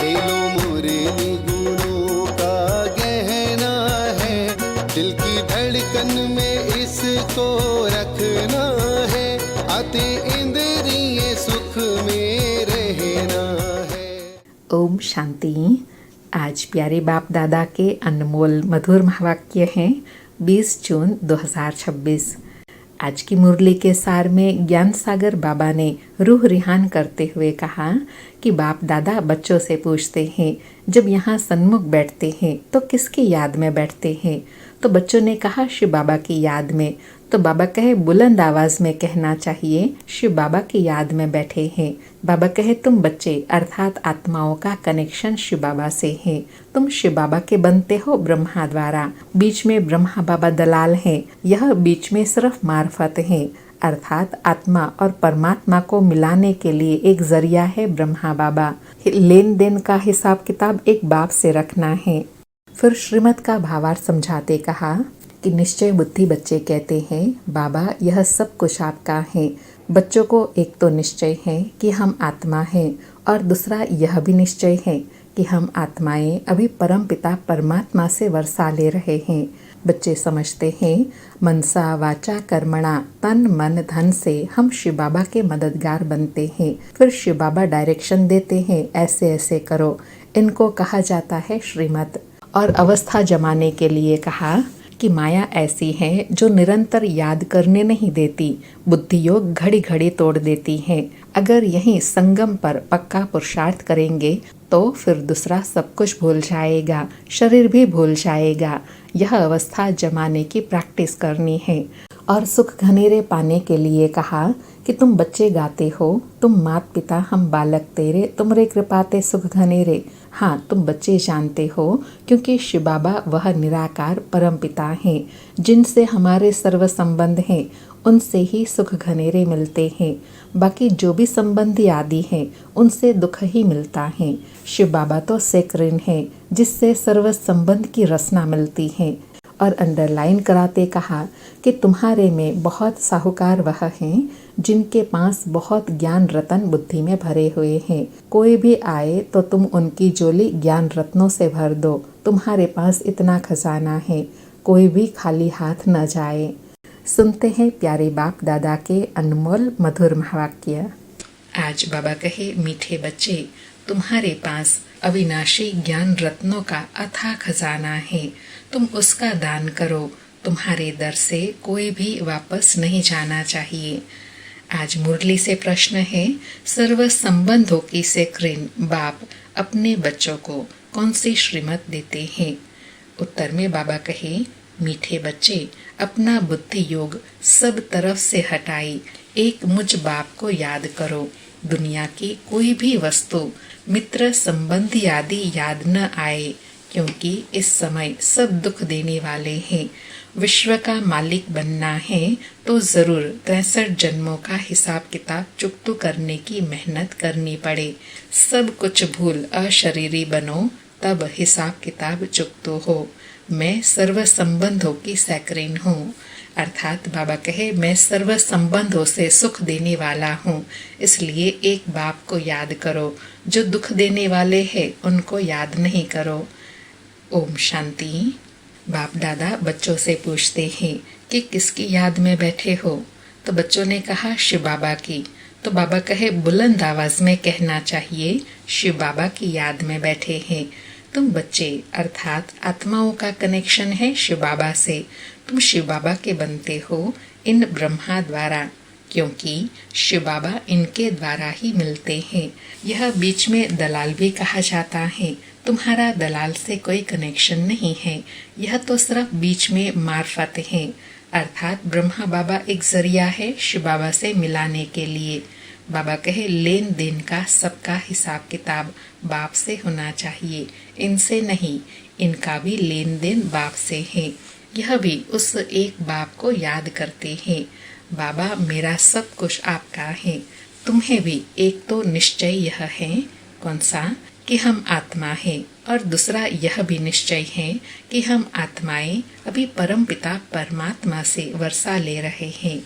ले लो मुरली गुणों का गहना है, दिल की धड़कन में इसको रखना है, आते इंद्रिय सुख में रहना है। ओम शांति। आज प्यारे बाप दादा के अनमोल मधुर महावाक्य हैं 20 जून 2026। आज की मुरली के सार में ज्ञान सागर बाबा ने रूह रिहान करते हुए कहा कि बाप दादा बच्चों से पूछते हैं, जब यहाँ सन्मुख बैठते हैं तो किसकी याद में बैठते हैं? तो बच्चों ने कहा शिव बाबा की याद में। तो बाबा कहे बुलंद आवाज में कहना चाहिए, शिव बाबा की याद में बैठे हैं। बाबा कहे तुम बच्चे अर्थात आत्माओं का कनेक्शन शिव बाबा से है, तुम शिव बाबा के बनते हो ब्रह्मा द्वारा। बीच में ब्रह्मा बाबा दलाल हैं, यह बीच में सिर्फ मार्फत है, अर्थात आत्मा और परमात्मा को मिलाने के लिए एक जरिया है ब्रह्मा बाबा। लेन देन का हिसाब किताब एक बाप से रखना है। फिर श्रीमत का भावार्थ समझाते कहा कि निश्चय बुद्धि बच्चे कहते हैं, बाबा यह सब कुछ आपका है। बच्चों को एक तो निश्चय है कि हम आत्मा हैं, और दूसरा यह भी निश्चय है कि हम आत्माएं अभी परम पिता परमात्मा से वर्षा ले रहे हैं। बच्चे समझते हैं मनसा वाचा कर्मणा, तन मन धन से हम शिव बाबा के मददगार बनते हैं। फिर शिव बाबा डायरेक्शन देते हैं, ऐसे ऐसे करो। इनको कहा जाता है श्रीमत। और अवस्था जमाने के लिए कहा कि माया ऐसी है जो निरंतर याद करने नहीं देती, बुद्धि योग घड़ी घड़ी तोड़ देती है। अगर यहीं संगम पर पक्का पुरुषार्थ करेंगे तो फिर दूसरा सब कुछ भूल जाएगा, शरीर भी भूल जाएगा। यह अवस्था जमाने की प्रैक्टिस करनी है। और सुख घनेरे पाने के लिए कहा कि तुम बच्चे गाते हो, तुम मात पिता हम बालक तेरे, तुमरे कृपाते सुख घनेरे। हाँ, तुम बच्चे जानते हो क्योंकि शिव बाबा वह निराकार परम पिता हैं, जिनसे हमारे सर्व संबंध हैं, उनसे ही सुख घनेरे मिलते हैं। बाकी जो भी संबंधी आदि हैं उनसे दुख ही मिलता है। शिव बाबा तो सेक्रेन है, जिससे सर्व संबंध की रसना मिलती है। और अंडरलाइन कराते कहा कि तुम्हारे में बहुत साहूकार वह हैं जिनके पास बहुत ज्ञान रतन बुद्धि में भरे हुए हैं। कोई भी आए तो तुम उनकी झोली ज्ञान रत्नों से भर दो। तुम्हारे पास इतना खजाना है, कोई भी खाली हाथ न जाए। सुनते हैं प्यारे बाप दादा के अनमोल मधुर महावाक्य। आज बाबा कहे, मीठे बच्चे, तुम्हारे पास अविनाशी ज्ञान रत्नों का अथाह खजाना है, तुम उसका दान करो। तुम्हारे दर से कोई भी वापस नहीं जाना चाहिए। आज मुरली से प्रश्न है, सर्व संबंधों की सेक्रेन बाप अपने बच्चों को कौन सी श्रीमत देते हैं? उत्तर में बाबा कहे, मीठे बच्चे, अपना बुद्धि योग सब तरफ से हटाई एक मुझ बाप को याद करो। दुनिया की कोई भी वस्तु, मित्र संबंधी आदि याद न आए, क्योंकि इस समय सब दुख देने वाले हैं। विश्व का मालिक बनना है तो जरूर 63 जन्मों का हिसाब किताब चुकतू करने की मेहनत करनी पड़े। सब कुछ भूल अशरीरी बनो, तब हिसाब किताब चुकतू हो। मैं सर्व संबंधों की सैक्रेन हूँ, अर्थात बाबा कहे मैं सर्व संबंधों से सुख देने वाला हूँ। इसलिए एक बाप को याद करो, जो दुख देने वाले हैं उनको याद नहीं करो। ओम शांति। बाप दादा बच्चों से पूछते हैं कि किसकी याद में बैठे हो? तो बच्चों ने कहा शिव बाबा की। तो बाबा कहे बुलंद आवाज में कहना चाहिए, शिव बाबा की याद में बैठे हैं। तुम बच्चे अर्थात आत्माओं का कनेक्शन है शिव बाबा से, तुम शिव बाबा के बनते हो इन ब्रह्मा द्वारा, क्योंकि शिव बाबा इनके द्वारा ही मिलते हैं। यह बीच में दलाल भी कहा जाता है। तुम्हारा दलाल से कोई कनेक्शन नहीं है, यह तो सिर्फ बीच में मार्फत है, अर्थात ब्रह्मा बाबा एक जरिया है शिव बाबा से मिलाने के लिए। बाबा कहे लेन देन का सबका हिसाब किताब बाप से होना चाहिए, इनसे नहीं। इनका भी लेन देन बाप से है, यह भी उस एक बाप को याद करते हैं। बाबा मेरा सब कुछ आपका है। तुम्हें भी एक तो निश्चय यह है, कौन सा? कि हम आत्मा हैं, और दूसरा यह भी निश्चय है कि हम आत्माएं अभी परम पिता परमात्मा से वर्षा ले रहे हैं।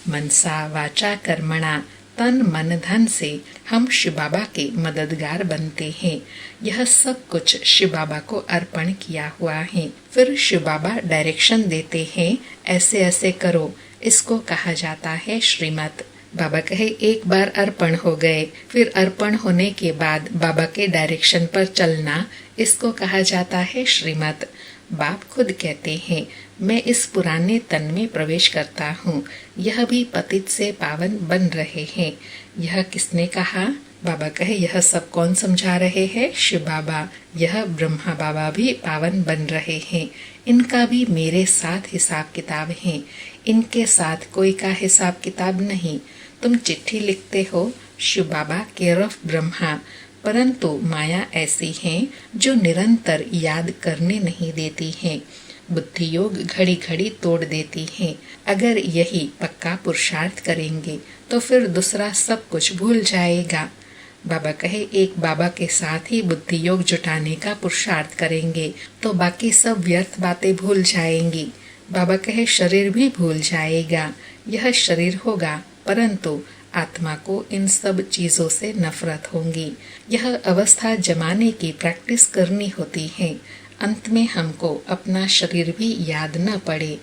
मनसा वाचा कर्मणा, तन मन धन से हम शिव बाबा के मददगार बनते हैं। यह सब कुछ शिव बाबा को अर्पण किया हुआ है। फिर शिव बाबा डायरेक्शन देते हैं, ऐसे ऐसे करो। इसको कहा जाता है श्रीमत। बाबा कहे एक बार अर्पण हो गए, फिर अर्पण होने के बाद बाबा के डायरेक्शन पर चलना, इसको कहा जाता है श्रीमत। बाप खुद कहते हैं, मैं इस पुराने तन में प्रवेश करता हूँ, यह भी पतित से पावन बन रहे हैं। यह किसने कहा? बाबा कहे यह सब कौन समझा रहे हैं? शिव बाबा। यह ब्रह्मा बाबा भी पावन बन रहे हैं। इनका भी मेरे साथ हिसाब किताब है, इनके साथ कोई का हिसाब किताब नहीं। तुम चिट्ठी लिखते हो, शिव बाबा केयर ऑफ ब्रह्मा, परंतु माया ऐसी है जो निरंतर याद करने नहीं देती है। बुद्धि योग घड़ी घड़ी तोड़ देती है। अगर यही पक्का पुरुषार्थ करेंगे तो फिर दूसरा सब कुछ भूल जाएगा। बाबा कहे एक बाबा के साथ ही बुद्धि योग जुटाने का पुरुषार्थ करेंगे तो बाकी सब व्यर्थ बातें भूल जाएंगी। बाबा कहे शरीर भी भूल जाएगा। यह शरीर होगा, परंतु आत्मा को इन सब चीजों से नफरत होगी। यह अवस्था जमाने की प्रैक्टिस करनी होती है। अंत में हमको अपना शरीर भी याद न पड़े।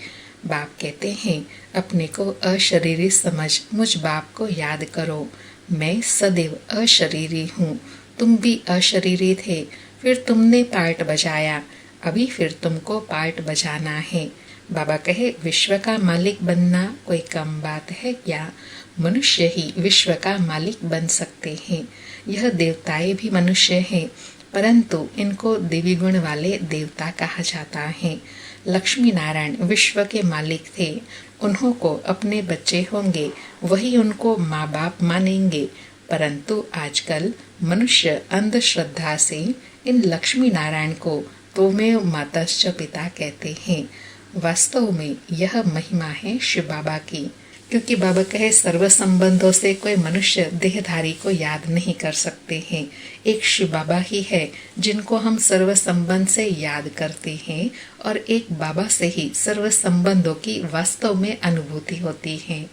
बाप कहते हैं अपने को अशरीरी समझ मुझ बाप को याद करो। मैं सदैव अशरीरी हूँ। तुम भी अशरीरी थे, फिर तुमने पार्ट बजाया, अभी फिर तुमको पार्ट बजाना है। बाबा कहे विश्व का मालिक बनना कोई कम बात है क्या? मनुष्य ही विश्व का मालिक बन सकते हैं। यह देवताएं भी मनुष्य हैं, परंतु इनको देवी गुण वाले देवता कहा जाता है। लक्ष्मी नारायण विश्व के मालिक थे। उन्हों को अपने बच्चे होंगे, वही उनको माँ बाप मानेंगे। परंतु आजकल मनुष्य अंधश्रद्धा से इन लक्ष्मी नारायण को त्वमेव मातश्च पिता कहते हैं। वास्तव में यह महिमा है शिव बाबा की, क्योंकि बाबा कहे सर्व संबंधों से कोई मनुष्य देहधारी को याद नहीं कर सकते हैं। एक शिव बाबा ही है जिनको हम सर्व संबंध से याद करते हैं, और एक बाबा से ही सर्व संबंधों की वास्तव में अनुभूति होती है।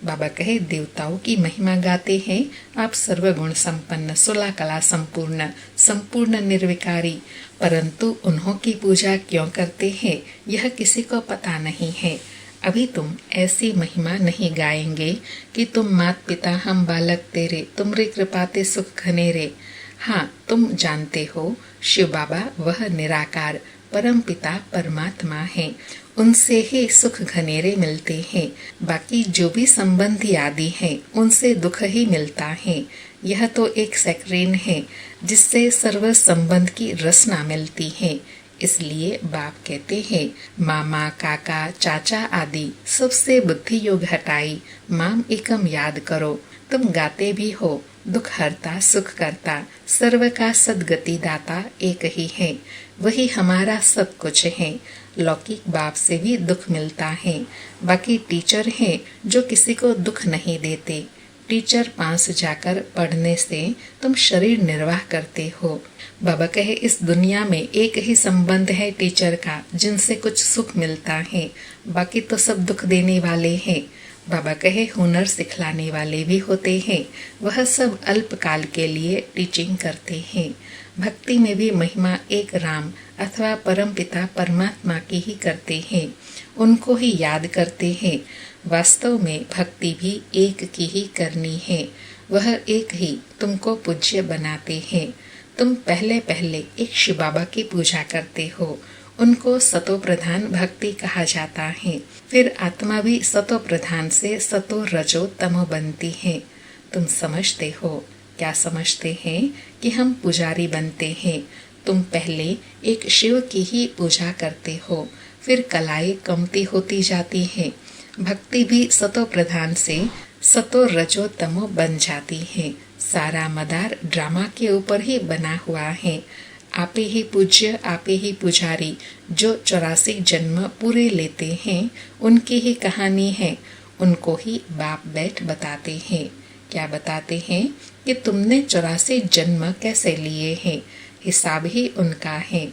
बाबा कहे देवताओं की महिमा गाते हैं आप सर्वगुण संपन्न, 16 कला संपूर्ण, संपूर्ण निर्विकारी, परंतु उन्हों की पूजा क्यों करते हैं यह किसी को पता नहीं है। अभी तुम ऐसी महिमा नहीं गाएंगे कि तुम मात पिता हम बालक तेरे, तुमरी कृपाते सुख घनेरे। हाँ, तुम जानते हो शिव बाबा वह निराकार परम पिता परमात्मा है, उनसे ही सुख घनेरे मिलते हैं। बाकी जो भी संबंधी आदि हैं उनसे दुख ही मिलता है। यह तो एक सैक्रेन है जिससे सर्व संबंध की रसना मिलती है। इसलिए बाप कहते हैं मामा काका चाचा आदि सबसे बुद्धि योग हटाई, माम एकम याद करो। तुम गाते भी हो दुख हरता सुख करता, सर्व का सदगति दाता एक ही है, वही हमारा सब कुछ है। लौकिक बाप से भी दुख मिलता है। बाकी टीचर हैं जो किसी को दुख नहीं देते। टीचर पास जाकर पढ़ने से तुम शरीर निर्वाह करते हो। बाबा कहे इस दुनिया में एक ही संबंध है टीचर का जिनसे कुछ सुख मिलता है, बाकी तो सब दुख देने वाले हैं। बाबा कहे हुनर सिखलाने वाले भी होते हैं, वह सब अल्पकाल के लिए टीचिंग करते हैं। भक्ति में भी महिमा एक राम अथवा परम पिता परमात्मा की ही करते हैं, उनको ही याद करते हैं। वास्तव में भक्ति भी एक की ही करनी है, वह एक ही तुमको पूज्य बनाते हैं। तुम पहले पहले एक शिव बाबा की पूजा करते हो, उनको सतो प्रधान भक्ति कहा जाता है। फिर आत्मा भी सतो प्रधान से सतो रजो तमो बनती है। तुम समझते हो, क्या समझते हैं कि हम पुजारी बनते हैं। तुम पहले एक शिव की ही पूजा करते हो, फिर कलाएं कमती होती जाती है। भक्ति भी सतो प्रधान से सतो रजो तमो बन जाती है। सारा मदार ड्रामा के ऊपर ही बना हुआ है। आपे ही पूज्य आपे ही पुजारी, जो 84 जन्म पूरे लेते हैं उनकी ही कहानी है। उनको ही बाप बैठ बताते हैं। क्या बताते हैं कि तुमने 84 जन्म कैसे लिए हैं, हिसाब ही उनका है।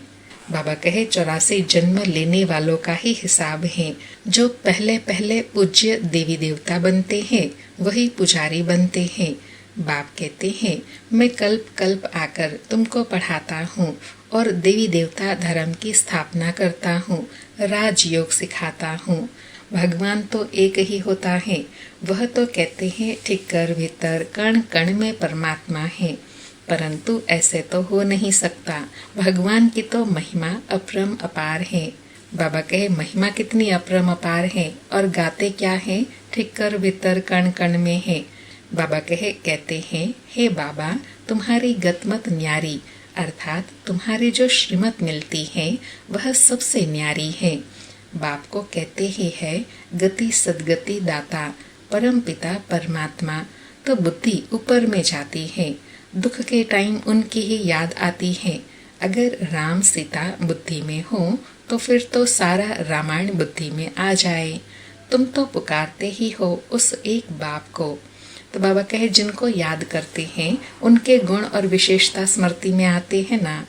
बाबा कहे 84 जन्म लेने वालों का ही हिसाब है। जो पहले पहले पूज्य देवी देवता बनते हैं वही पुजारी बनते हैं। बाप कहते हैं मैं कल्प कल्प आकर तुमको पढ़ाता हूँ और देवी देवता धर्म की स्थापना करता हूँ, राजयोग सिखाता हूँ। भगवान तो एक ही होता है। वह तो कहते हैं ठिक्कर भीतर कण कण में परमात्मा है, परंतु ऐसे तो हो नहीं सकता। भगवान की तो महिमा अपरम अपार है। बाबा कहे महिमा कितनी अपरम अपार है और गाते क्या है, ठिक्कर भीतर कण कण में है। बाबा कहते हैं हे बाबा तुम्हारी गतमत न्यारी, अर्थात तुम्हारी जो श्रीमत मिलती है वह सबसे न्यारी है। बाप को कहते ही है गति सदगति दाता परम पिता परमात्मा। तो बुद्धि ऊपर में जाती है, दुख के टाइम उनकी ही याद आती है। अगर राम सीता बुद्धि में हो तो फिर तो सारा रामायण बुद्धि में आ जाए। तुम तो पुकारते ही हो उस एक बाप को। तो बाबा कहे जिनको याद करते हैं उनके गुण और विशेषता स्मृति में आते हैं ना।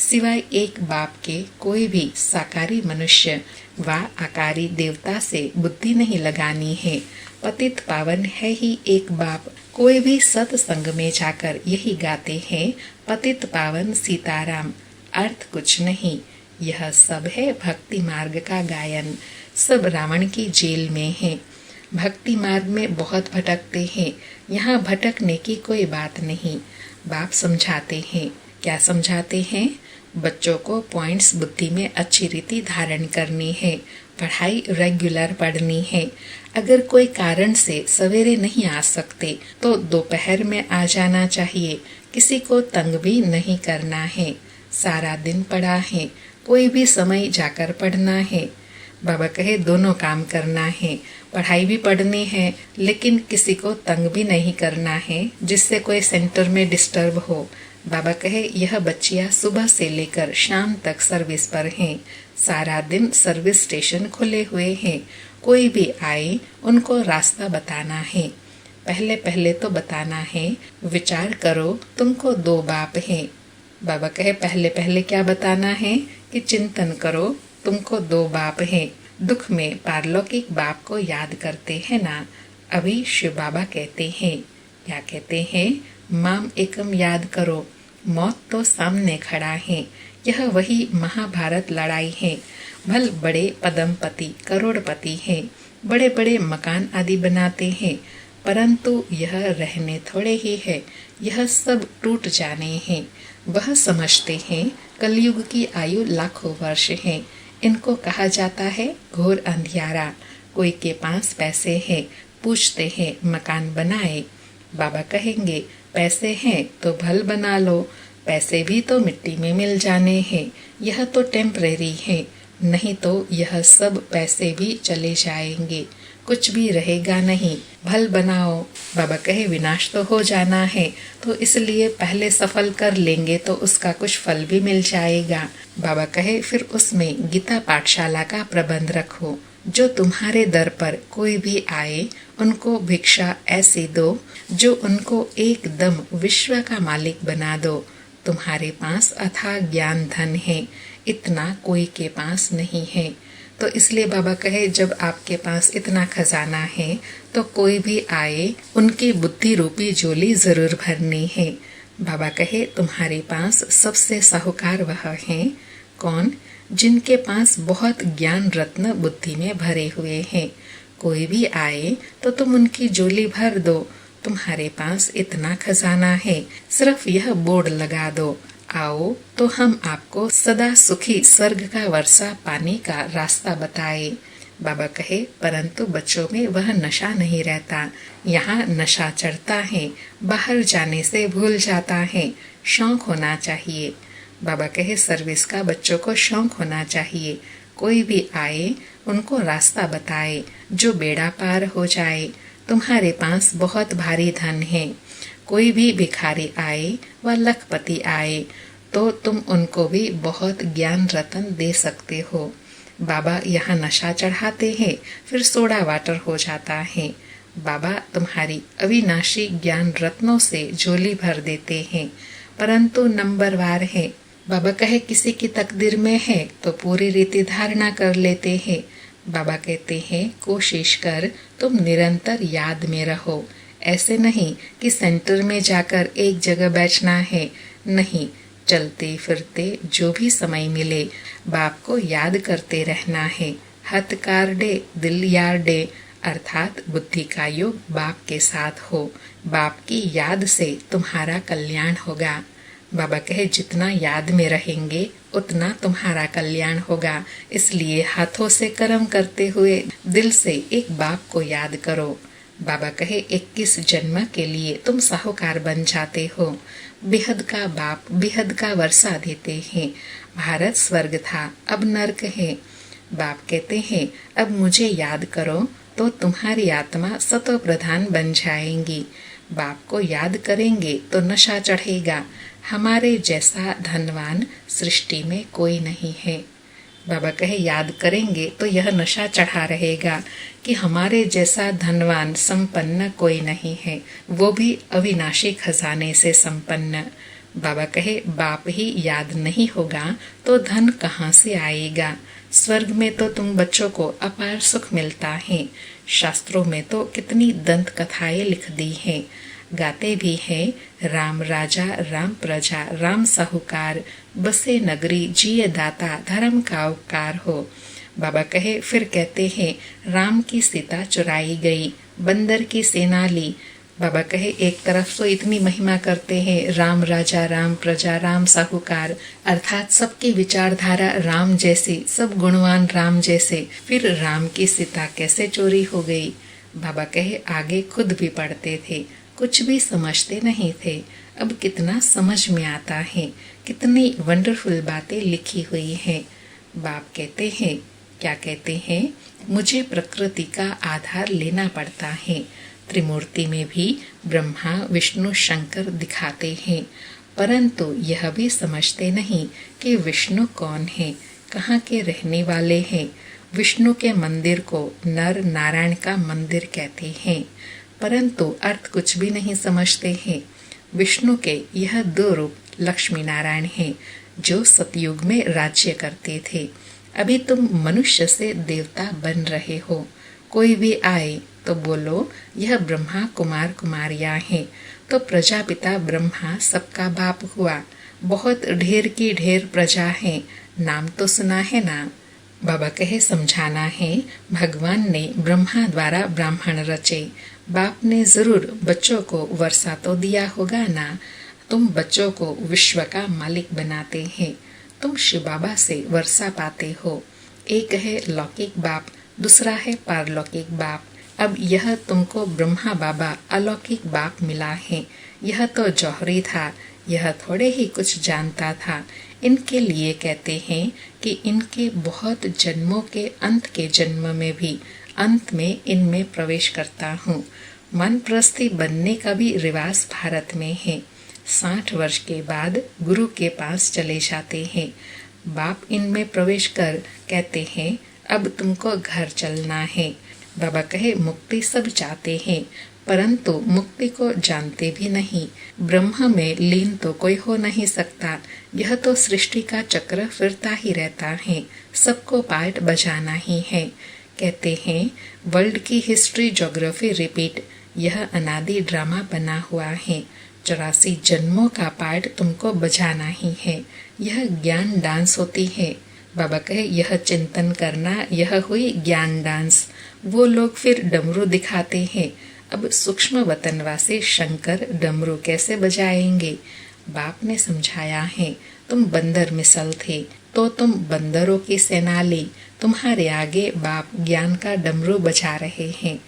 सिवाय एक बाप के कोई भी साकारी मनुष्य व आकारी देवता से बुद्धि नहीं लगानी है। पतित पावन है ही एक बाप। कोई भी सत्संग में जाकर यही गाते हैं पतित पावन सीताराम, अर्थ कुछ नहीं। यह सब है भक्ति मार्ग का गायन। सब रावण की जेल में है। भक्ति मार्ग में बहुत भटकते हैं, यहाँ भटकने की कोई बात नहीं। बाप समझाते हैं। क्या समझाते हैं? बच्चों को पॉइंट्स बुद्धि में अच्छी रीति धारण करनी है, पढ़ाई रेगुलर पढ़नी है। अगर कोई कारण से सवेरे नहीं आ सकते तो दोपहर में आ जाना चाहिए। किसी को तंग भी नहीं करना है। सारा दिन पढ़ा है, कोई भी समय जाकर पढ़ना है। बाबा कहे दोनों काम करना है, पढ़ाई भी पढ़नी है लेकिन किसी को तंग भी नहीं करना है जिससे कोई सेंटर में डिस्टर्ब हो। बाबा कहे यह बच्चियां सुबह से लेकर शाम तक सर्विस पर हैं। सारा दिन सर्विस स्टेशन खुले हुए हैं। कोई भी आए उनको रास्ता बताना है। पहले पहले तो बताना है विचार करो तुमको दो बाप हैं। बाबा कहे पहले पहले क्या बताना है कि चिंतन करो तुमको दो बाप हैं। दुख में पारलौकिक बाप को याद करते हैं ना। अभी शिव बाबा कहते हैं, क्या कहते हैं? माम एकम याद करो। मौत तो सामने खड़ा है। यह वही महाभारत लड़ाई है। भल बड़े पदमपति करोड़पति हैं, बड़े बड़े मकान आदि बनाते हैं, परंतु यह रहने थोड़े ही है। यह सब टूट जाने हैं। वह समझते हैं कलयुग की आयु लाखों वर्ष है। इनको कहा जाता है घोर अंधियारा। कोई के पास पैसे हैं, पूछते हैं मकान बनाए। बाबा कहेंगे पैसे हैं तो भल बना लो, पैसे भी तो मिट्टी में मिल जाने हैं। यह तो टेम्परेरी है, नहीं तो यह सब पैसे भी चले जाएंगे, कुछ भी रहेगा नहीं। भल बनाओ। बाबा कहे विनाश तो हो जाना है, तो इसलिए पहले सफल कर लेंगे तो उसका कुछ फल भी मिल जाएगा। बाबा कहे फिर उसमें गीता पाठशाला का प्रबंध रखो। जो तुम्हारे दर पर कोई भी आए उनको भिक्षा ऐसी दो जो उनको एकदम विश्व का मालिक बना दो। तुम्हारे पास अथाह ज्ञान धन है, इतना कोई के पास नहीं है। तो इसलिए बाबा कहे जब आपके पास इतना खजाना है तो कोई भी आए उनकी बुद्धि रूपी झोली जरूर भरनी है। बाबा कहे तुम्हारे पास सबसे साहूकार वह हैं कौन? जिनके पास बहुत ज्ञान रत्न बुद्धि में भरे हुए हैं। कोई भी आए तो तुम उनकी झोली भर दो। तुम्हारे पास इतना खजाना है, सिर्फ यह बोर्ड लगा दो, आओ तो हम आपको सदा सुखी स्वर्ग का वर्षा पाने का रास्ता बताए। बाबा कहे परंतु बच्चों में वह नशा नहीं रहता। यहाँ नशा चढ़ता है, बाहर जाने से भूल जाता है। शौक होना चाहिए। बाबा कहे सर्विस का बच्चों को शौक होना चाहिए। कोई भी आए उनको रास्ता बताए जो बेड़ा पार हो जाए। तुम्हारे पास बहुत भारी धन है। कोई भी भिखारी आए व लखपति आए तो तुम उनको भी बहुत ज्ञान रतन दे सकते हो। बाबा यहाँ नशा चढ़ाते हैं, फिर सोडा वाटर हो जाता है। बाबा तुम्हारी अविनाशी ज्ञान रत्नों से झोली भर देते हैं, परंतु नंबरवार है। बाबा कहे किसी की तकदीर में है तो पूरी रीति धारणा कर लेते हैं। बाबा कहते हैं कोशिश कर तुम निरंतर याद में रहो। ऐसे नहीं कि सेंटर में जाकर एक जगह बैठना है, नहीं, चलते फिरते जो भी समय मिले बाप को याद करते रहना है। हथ कार डे दिल यार डे, अर्थात बुद्धि का योग बाप के साथ हो। बाप की याद से तुम्हारा कल्याण होगा। बाबा कहे जितना याद में रहेंगे उतना तुम्हारा कल्याण होगा, इसलिए हाथों से कर्म करते हुए दिल से एक बाप को याद करो। बाबा कहे 21 जन्म के लिए तुम साहूकार बन जाते हो। बेहद का बाप बेहद का वर्षा देते हैं। भारत स्वर्ग था, अब नर्क है। बाप कहते हैं अब मुझे याद करो तो तुम्हारी आत्मा सतो प्रधान बन जाएंगी। बाप को याद करेंगे तो नशा चढ़ेगा। हमारे जैसा धनवान सृष्टि में कोई नहीं है। बाबा कहे याद करेंगे तो यह नशा चढ़ा रहेगा कि हमारे जैसा धनवान संपन्न कोई नहीं है, वो भी अविनाशी खजाने से संपन्न। बाबा कहे बाप ही याद नहीं होगा तो धन कहाँ से आएगा। स्वर्ग में तो तुम बच्चों को अपार सुख मिलता है। शास्त्रों में तो कितनी दंत कथाएं लिख दी हैं। गाते भी हैं राम राजा राम प्रजा राम साहूकार, बसे नगरी जिये दाता धर्म का उपकार हो। बाबा कहे फिर कहते हैं राम की सीता चुराई गई, बंदर की सेना ली। बाबा कहे एक तरफ तो इतनी महिमा करते हैं राम राजा राम प्रजा राम साहूकार, अर्थात सबकी विचारधारा राम जैसी, सब गुणवान राम जैसे, फिर राम की सीता कैसे चोरी हो गई। बाबा कहे आगे खुद भी पढ़ते थे, कुछ भी समझते नहीं थे, अब कितना समझ में आता है, कितनी वंडरफुल बातें लिखी हुई हैं। बाप कहते हैं क्या कहते हैं, मुझे प्रकृति का आधार लेना पड़ता है। त्रिमूर्ति में भी ब्रह्मा विष्णु शंकर दिखाते हैं, परंतु यह भी समझते नहीं कि विष्णु कौन है, कहाँ के रहने वाले हैं। विष्णु के मंदिर को नर नारायण का मंदिर कहते हैं, परंतु अर्थ कुछ भी नहीं समझते हैं। विष्णु के यह 2 रूप लक्ष्मी नारायण हैं, जो सतयुग में राज्य करते थे। अभी तुम मनुष्य से देवता बन रहे हो। कोई भी आए तो बोलो यह ब्रह्मा कुमार कुमारियां हैं, तो प्रजापिता ब्रह्मा सबका बाप हुआ। बहुत ढेर की ढेर प्रजा है, नाम तो सुना है ना। बाबा कहे समझाना है, भगवान ने ब्रह्मा द्वारा ब्राह्मण रचे। बाप ने जरूर बच्चों को वर्षा तो दिया होगा ना। तुम बच्चों को विश्व का मालिक बनाते हैं। तुम शिव बाबा से वर्षा पाते हो। एक है लौकिक बाप, दूसरा है पारलौकिक बाप। अब यह तुमको ब्रह्मा बाबा अलौकिक बाप मिला है। यह तो जौहरी था, यह थोड़े ही कुछ जानता था। इनके लिए कहते हैं कि इनके बहुत जन्मों के अंत के जन्म में भी अंत में इनमें प्रवेश करता हूँ। मन प्रस्थी बनने का भी रिवाज भारत में है। 60 वर्ष के बाद गुरु के पास चले जाते हैं। बाप इनमें प्रवेश कर कहते हैं अब तुमको घर चलना है। बाबा कहे मुक्ति सब चाहते हैं, परंतु मुक्ति को जानते भी नहीं। ब्रह्म में लीन तो कोई हो नहीं सकता। यह तो सृष्टि का चक्र फिरता ही रहता है, सबको पार्ट बजाना ही है। कहते हैं वर्ल्ड की हिस्ट्री ज्योग्राफी रिपीट, यह अनादि ड्रामा बना हुआ है। 84 जन्मों का पार्ट तुमको बजाना ही है। यह ज्ञान डांस होती है। बाबा कहे यह चिंतन करना, यह हुई ज्ञान डांस। वो लोग फिर डमरू दिखाते हैं। अब सूक्ष्म वतनवासी शंकर डमरू कैसे बजाएंगे। बाप ने समझाया है, तुम बंदर मिसल थे तो तुम बंदरों की सेना ली। तुम्हारे आगे बाप ज्ञान का डमरू बजा रहे हैं,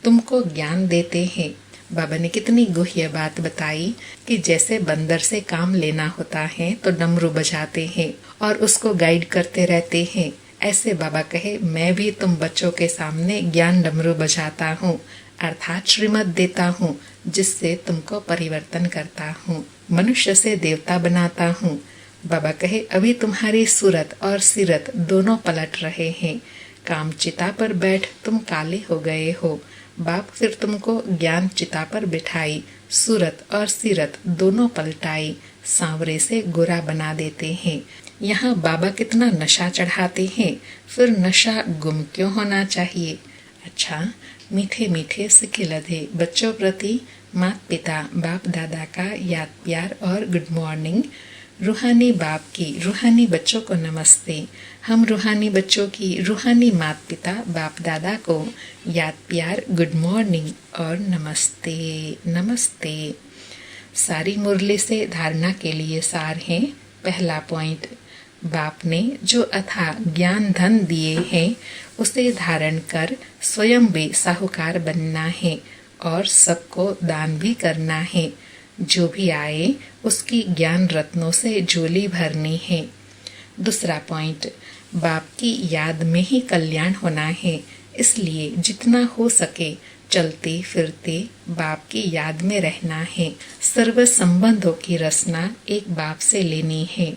तुमको ज्ञान देते हैं। बाबा ने कितनी गुह्य बात बताई कि जैसे बंदर से काम लेना होता है तो डमरू बजाते हैं और उसको गाइड करते रहते हैं। ऐसे बाबा कहे मैं भी तुम बच्चों के सामने ज्ञान डमरू बजाता हूँ, अर्थात श्रीमत देता हूँ, जिससे तुमको परिवर्तन करता हूँ, मनुष्य से देवता बनाता हूँ। बाबा कहे अभी तुम्हारी सूरत और सीरत दोनों पलट रहे हैं। काम चिता पर बैठ तुम काले हो गए हो। बाप फिर तुमको ज्ञान चिता पर बिठाई, सूरत और सीरत दोनों पलटाई। सांवरे से गोरा बना देते हैं। यहाँ बाबा कितना नशा चढ़ाते हैं, फिर नशा गुम क्यों होना चाहिए। अच्छा, मीठे मीठे सिक्के लधे बच्चों प्रति माता पिता बाप दादा का याद प्यार और गुड मॉर्निंग। रूहानी बाप की रूहानी बच्चों को नमस्ते। हम रूहानी बच्चों की रूहानी माता पिता बाप दादा को याद प्यार गुड मॉर्निंग और नमस्ते नमस्ते। सारी मुरली से धारणा के लिए सार है। पहला पॉइंट, बाप ने जो अथाह ज्ञान धन दिए हैं उसे धारण कर स्वयं भी साहूकार बनना है और सबको दान भी करना है। जो भी आए उसकी ज्ञान रत्नों से झोली भरनी है। दूसरा पॉइंट, बाप की याद में ही कल्याण होना है, इसलिए जितना हो सके चलते फिरते बाप की याद में रहना है। सर्व संबंधों की रचना एक बाप से लेनी है।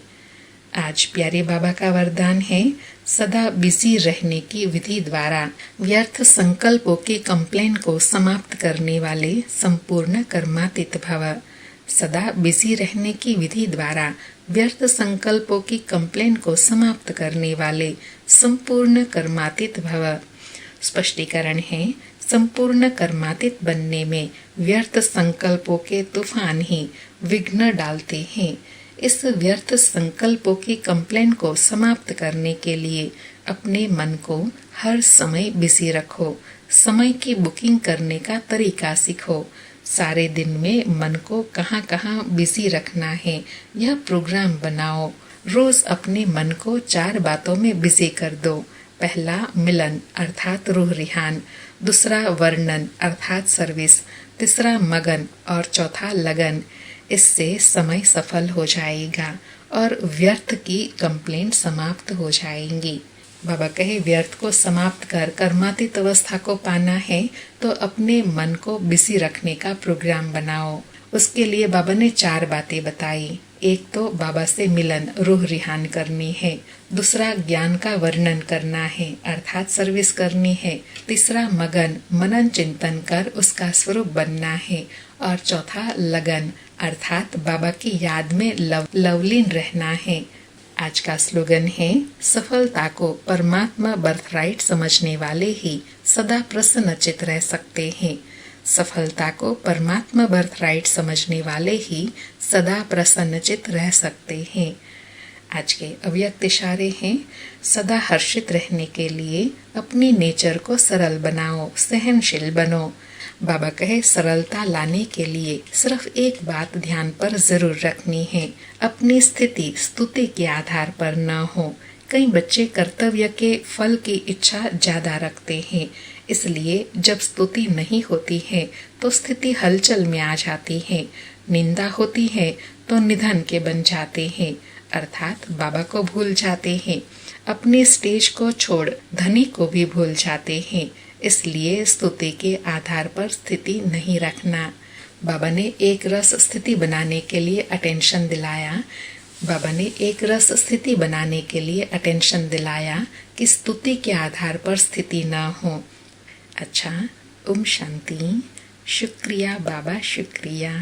आज प्यारे बाबा का वरदान है, सदा बिजी रहने की विधि द्वारा व्यर्थ संकल्पों के कंप्लेन को समाप्त करने वाले संपूर्ण कर्मातीत भव। सदा बिजी रहने की विधि द्वारा व्यर्थ संकल्पों की कंप्लेन को समाप्त करने वाले संपूर्ण कर्मातीत भव। स्पष्टीकरण है, संपूर्ण कर्मातीत बनने में व्यर्थ संकल्पों के तूफान ही विघ्न डालते हैं। इस व्यर्थ संकल्पों की कंप्लेन को समाप्त करने के लिए अपने मन को हर समय बिजी रखो। समय की बुकिंग करने का तरीका सीखो। सारे दिन में मन को कहाँ कहाँ बिजी रखना है यह प्रोग्राम बनाओ। रोज अपने मन को 4 बातों में बिजी कर दो। पहला मिलन अर्थात रूह रिहान, दूसरा वर्णन अर्थात सर्विस, तीसरा मगन और चौथा लगन। इससे समय सफल हो जाएगा और व्यर्थ की कंप्लेंट समाप्त हो जाएंगी। बाबा कहे, व्यर्थ को समाप्त कर कर्मातीत अवस्था को पाना है तो अपने मन को बिजी रखने का प्रोग्राम बनाओ। उसके लिए बाबा ने 4 बातें बताई। एक तो बाबा से मिलन रूह रिहान करनी है, दूसरा ज्ञान का वर्णन करना है अर्थात सर्विस करनी है, तीसरा मगन मनन चिंतन कर उसका स्वरूप बनना है और चौथा लगन अर्थात बाबा की याद में लवलीन रहना है। आज का स्लोगन है, सफलता को परमात्मा बर्थराइट समझने वाले ही सदा प्रसन्नचित रह सकते हैं। सफलता को परमात्मा बर्थराइट समझने वाले ही सदा प्रसन्नचित रह सकते हैं। आज के अव्यक्त इशारे हैं, सदा हर्षित रहने के लिए अपनी नेचर को सरल बनाओ, सहनशील बनो। बाबा कहे, सरलता लाने के लिए सिर्फ एक बात ध्यान पर जरूर रखनी है, अपनी स्थिति स्तुति के आधार पर न हो। कई बच्चे कर्तव्य के फल की इच्छा ज्यादा रखते हैं, इसलिए जब स्तुति नहीं होती है तो स्थिति हलचल में आ जाती है, निंदा होती है तो निधन के बन जाते हैं अर्थात बाबा को भूल जाते हैं। अपने स्टेज को छोड़ धनी को भी भूल जाते हैं, इसलिए स्तुति के आधार पर स्थिति नहीं रखना। बाबा ने एक रस स्थिति बनाने के लिए अटेंशन दिलाया। बाबा ने एक रस स्थिति बनाने के लिए अटेंशन दिलाया कि स्तुति के आधार पर स्थिति न हो। अच्छा, ओम शांति। शुक्रिया बाबा, शुक्रिया।